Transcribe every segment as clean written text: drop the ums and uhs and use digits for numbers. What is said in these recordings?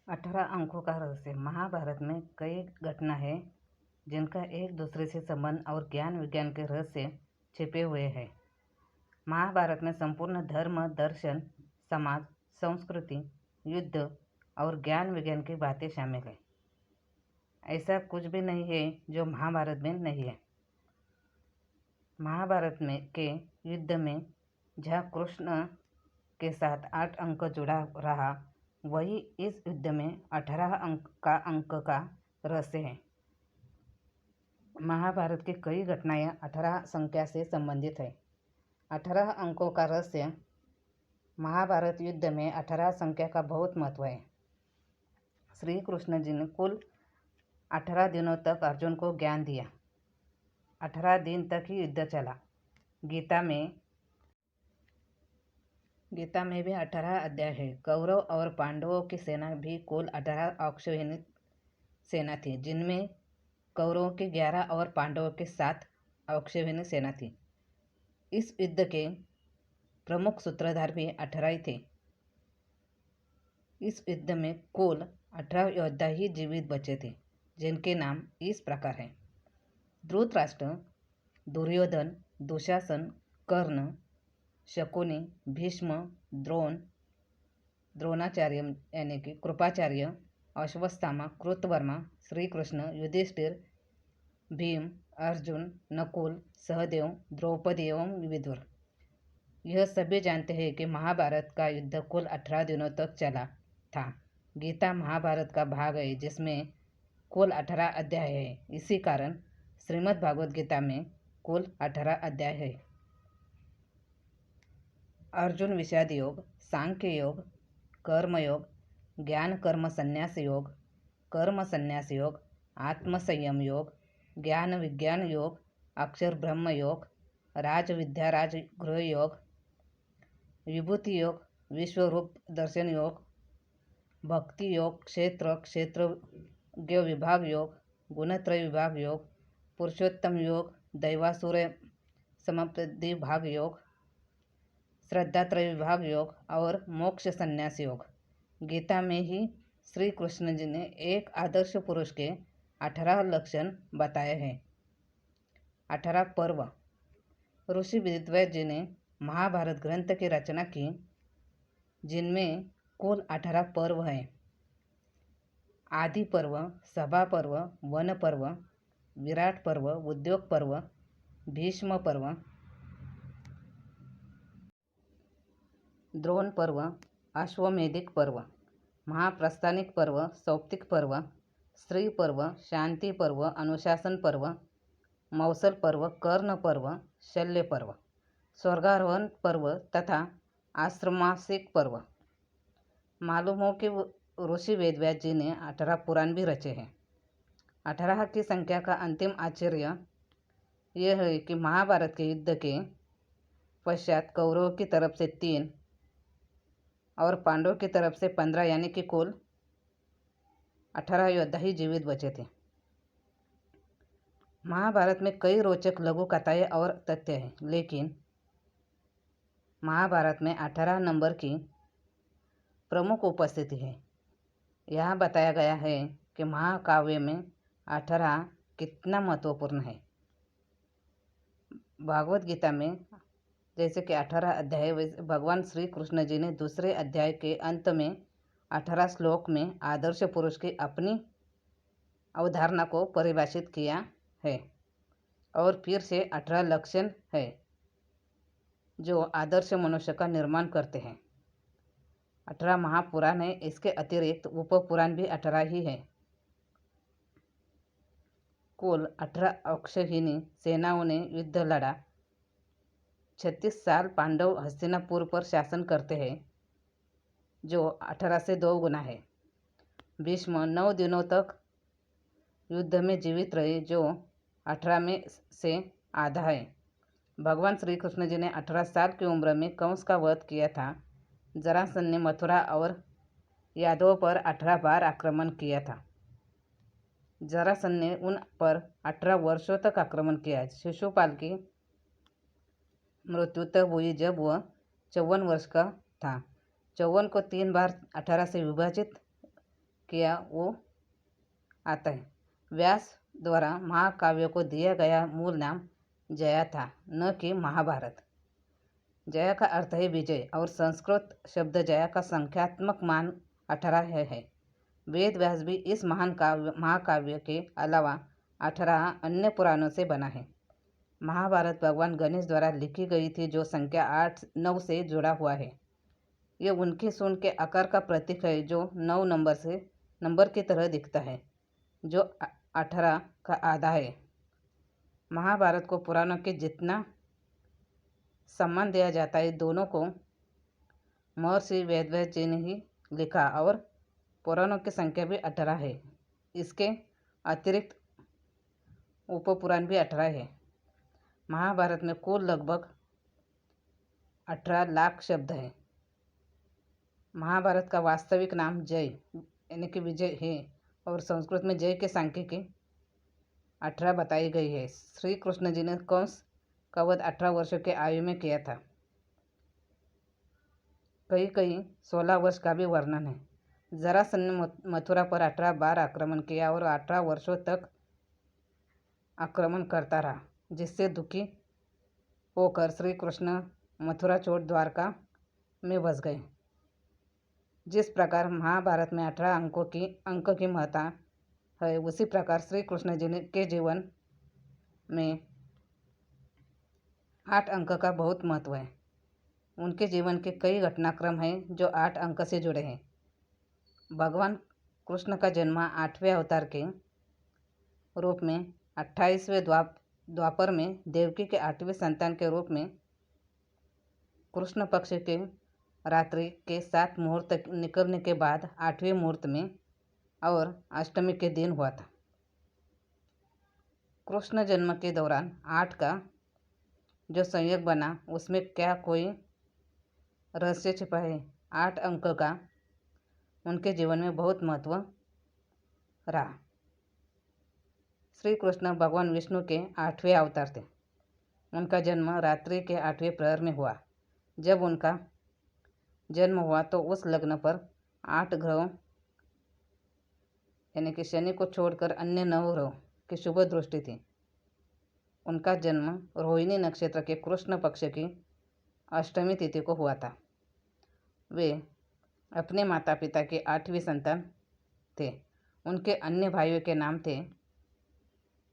18 अंकों का रहस्य। महाभारत में कई घटना है जिनका एक दूसरे से संबंध और ज्ञान विज्ञान के रहस्य छिपे हुए हैं। महाभारत में संपूर्ण धर्म, दर्शन, समाज, संस्कृति, युद्ध और ज्ञान विज्ञान की बातें शामिल है। ऐसा कुछ भी नहीं है जो महाभारत में नहीं है। महाभारत में के युद्ध में जहाँ कृष्ण के साथ 8 अंक जुड़ा रहा, वही इस युद्ध में 18 अंक का रहस्य है। महाभारत की कई घटनाएं 18 संख्या से संबंधित है। 18 अंकों का रहस्य। महाभारत युद्ध में 18 संख्या का बहुत महत्व है। श्री कृष्ण जी ने कुल 18 दिनों तक अर्जुन को ज्ञान दिया। 18 दिन तक ही युद्ध चला। गीता में भी 18 अध्याय है। कौरव और पांडवों की सेना भी कुल 18 अक्षौहिणी सेना थी, जिनमें कौरवों की 11 और पांडवों की 7 अक्षौहिणी सेना थी। इस युद्ध के प्रमुख सूत्रधार भी 18 ही थे। इस युद्ध में कुल 18 योद्धा ही जीवित बचे थे, जिनके नाम इस प्रकार हैं: धृतराष्ट्र, दुर्योधन, दुशासन, कर्ण, शकुनी, भीष्म, द्रोणाचार्य यानी कि कृपाचार्य, अश्वत्थामा, कृतवर्मा, श्री कृष्ण, युधिष्ठिर, भीम, अर्जुन, नकुल, सहदेव, द्रौपदी एवं विदुर। यह सभी जानते हैं कि महाभारत का युद्ध कुल 18 दिनों तक चला था। गीता महाभारत का भाग है, जिसमें कुल 18 अध्याय है। इसी कारण श्रीमद् भागवत गीता में कुल 18 अध्याय है। अर्जुन विषाद योग, सांख्य योग, कर्म योग, ज्ञान कर्म संन्यास योग, कर्म संन्यास योग, आत्म संयम योग, ज्ञान विज्ञान योग, अक्षर ब्रह्म योग, राज विद्या राज गृह योग, विभूति योग, विश्वरूप दर्शन योग, भक्ति योग, क्षेत्रज्ञ विभाग योग, गुणत्रय विभाग योग, पुरुषोत्तम योग, दैवासुर समप्रति भाग योग, श्रद्धात्रय विभाग योग और मोक्ष संन्यास योग। गीता में ही श्री कृष्ण जी ने एक आदर्श पुरुष के 18 लक्षण बताए हैं। 18 पर्व। ऋषि वेदव्यास जी ने महाभारत ग्रंथ की रचना की, जिनमें कुल 18 पर्व हैं। आदि पर्व, सभा पर्व, वन पर्व, विराट पर्व, उद्योग पर्व, भीष्म पर्व, द्रोण पर्व, अश्वमेधिक पर्व, महाप्रस्थानिक पर्व, सौप्तिक पर्व, स्त्री पर्व, शांति पर्व, अनुशासन पर्व, मौसल पर्व, कर्ण पर्व, शल्य पर्व, स्वर्गारोहण पर्व तथा आश्रमासिक पर्व। मालूम हो कि ऋषि वेदव्यास जी ने 18 पुराण भी रचे हैं। 18 की संख्या का अंतिम आश्चर्य यह है कि महाभारत के युद्ध के पश्चात कौरवों की तरफ से 3 और पांडवों की तरफ से 15 यानी कि कुल 18 योद्धा ही जीवित बचे थे। महाभारत में कई रोचक लघु कथाएं और तथ्य हैं, लेकिन महाभारत में 18 नंबर की प्रमुख उपस्थिति है। यहाँ बताया गया है कि महाकाव्य में 18 कितना महत्वपूर्ण है। भागवत गीता में जैसे कि 18 अध्याय, भगवान श्री कृष्ण जी ने दूसरे अध्याय के अंत में 18 श्लोक में आदर्श पुरुष की अपनी अवधारणा को परिभाषित किया है और फिर से 18 लक्षण है जो आदर्श मनुष्य का निर्माण करते हैं। 18 महापुराण है। इसके अतिरिक्त उपपुराण भी 18 ही है। कुल 18 अक्षौहिणी सेनाओं ने युद्ध लड़ा। 36 साल पांडव हस्तिनापुर पर शासन करते हैं, जो 18 से 2 गुना है। भीष्म 9 दिनों तक युद्ध में जीवित रहे, जो 18 में से आधा है। भगवान श्री कृष्ण जी ने 18 साल की उम्र में कंस का वध किया था। जरासंध ने मथुरा और यादवों पर 18 बार आक्रमण किया था। जरासंध ने उन पर 18 वर्षों तक आक्रमण किया। शिशुपाल की मृत्यु तब हुई जब वह 54 वर्ष का था। 54 को 3 बार 18 से विभाजित किया वो आता है। व्यास द्वारा महाकाव्य को दिया गया मूल नाम जया था, न कि महाभारत। जया का अर्थ है विजय और संस्कृत शब्द जया का संख्यात्मक मान 18 है। वेद व्यास भी इस महाकाव्य के अलावा 18 अन्य पुराणों से बना है। महाभारत भगवान गणेश द्वारा लिखी गई थी, जो संख्या 8-9 से जुड़ा हुआ है। ये उनकी सूंड के आकार का प्रतीक है, जो 9 नंबर की तरह दिखता है, जो 18 का आधा है। महाभारत को पुराणों के जितना सम्मान दिया जाता है, दोनों को महर्षि वेदव्यास जी ने ही लिखा और पुराणों की संख्या भी 18 है। इसके अतिरिक्त उपपुराण भी 18 है। महाभारत में कुल लगभग 18 लाख शब्द हैं। महाभारत का वास्तविक नाम जय यानी कि विजय है और संस्कृत में जय के सांख्यिकी 18 बताई गई है। श्री कृष्ण जी ने कंस का वध 18 वर्षों के आयु में किया था। कहीं 16 वर्ष का भी वर्णन है। जरासंध ने मथुरा पर 18 बार आक्रमण किया और 18 वर्षों तक आक्रमण करता रहा, जिससे दुखी होकर श्री कृष्ण मथुरा छोड़ द्वारका में बस गए। जिस प्रकार महाभारत में 18 अंक की महत्ता है, उसी प्रकार श्री कृष्ण जी के जीवन में 8 अंक का बहुत महत्व है। उनके जीवन के कई घटनाक्रम हैं जो 8 अंक से जुड़े हैं। भगवान कृष्ण का जन्म 8वें अवतार के रूप में 28वें द्वापर में देवकी के 8वें संतान के रूप में कृष्ण पक्ष के रात्रि के 7 मुहूर्त निकलने के बाद 8वें मुहूर्त में और अष्टमी के दिन हुआ था। कृष्ण जन्म के दौरान 8 का जो संयोग बना, उसमें क्या कोई रहस्य छिपा है? 8 अंक का उनके जीवन में बहुत महत्व रहा। श्री कृष्ण भगवान विष्णु के 8वें अवतार थे। उनका जन्म रात्रि के 8वें प्रहर में हुआ। जब उनका जन्म हुआ तो उस लग्न पर 8 ग्रहों यानी कि शनि को छोड़कर अन्य 9 ग्रहों की शुभ दृष्टि थी। उनका जन्म रोहिणी नक्षत्र के कृष्ण पक्ष की अष्टमी तिथि को हुआ था। वे अपने माता पिता के 8वीं संतान थे। उनके अन्य भाइयों के नाम थे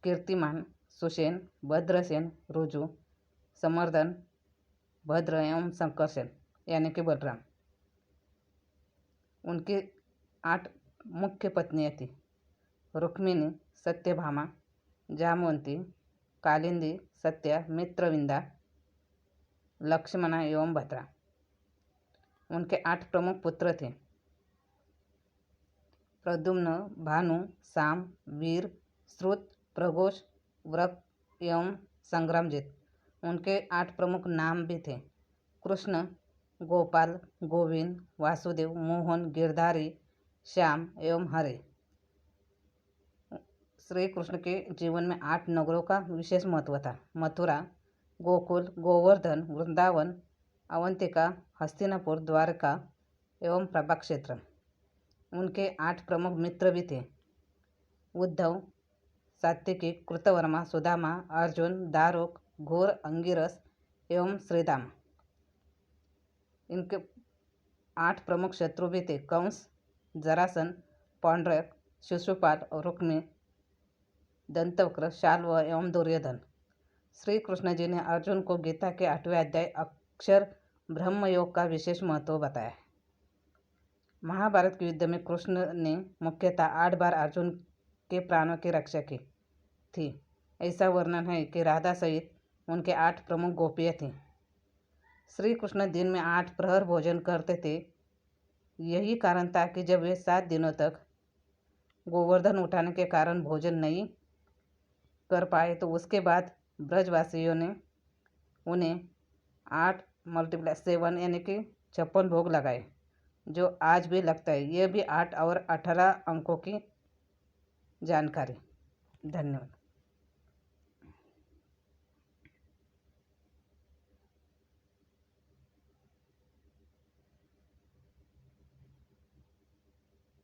कीर्तिमान, सुषेण, भद्रसेन, रुजु, समर्दन, भद्र एवं संकर्षण यानी कि बलराम। उनकी 8 मुख्य पत्नियां थी: रुक्मिणी, सत्यभामा, जामवंती, कालिंदी, सत्या, मित्रविंदा, लक्ष्मणा एवं भद्रा। उनके 8 प्रमुख पुत्र थे: प्रद्युम्न, भानु, साम, वीर, श्रुत, प्रघोष, व्रक एवं संग्रामजित। उनके 8 प्रमुख नाम भी थे: कृष्ण, गोपाल, गोविंद, वासुदेव, मोहन, गिरधारी, श्याम एवं हरे। श्री कृष्ण के जीवन में 8 नगरों का विशेष महत्व था: मथुरा, गोकुल, गोवर्धन, वृंदावन, अवंतिका, हस्तिनापुर, द्वारका एवं प्रभा क्षेत्र। उनके 8 प्रमुख मित्र भी थे: उद्धव, सात्विकी, कृतवर्मा, सुदामा, अर्जुन, दारुक, घोर, अंगिरस एवं श्रीदामा। इनके 8 प्रमुख शत्रु भी थे: कंस, जरासंध, पौंड्रक, शिशुपाल, रुक्मी, दंतवक्र, शाल्व एवं दुर्योधन। श्री कृष्ण जी ने अर्जुन को गीता के 8वें अध्याय अक्षर ब्रह्म योग का विशेष महत्व बताया है। महाभारत के युद्ध में कृष्ण ने मुख्यतः 8 बार अर्जुन के प्राणों की रक्षा की थी। ऐसा वर्णन है कि राधा सहित उनके 8 प्रमुख गोपियाँ थीं। श्री कृष्ण दिन में 8 प्रहर भोजन करते थे। यही कारण था कि जब वे 7 दिनों तक गोवर्धन उठाने के कारण भोजन नहीं कर पाए, तो उसके बाद ब्रजवासियों ने उन्हें 8 × 7 यानी कि 56 भोग लगाए, जो आज भी लगता है। यह भी 8 और 18 अंकों की जानकारी। धन्यवाद।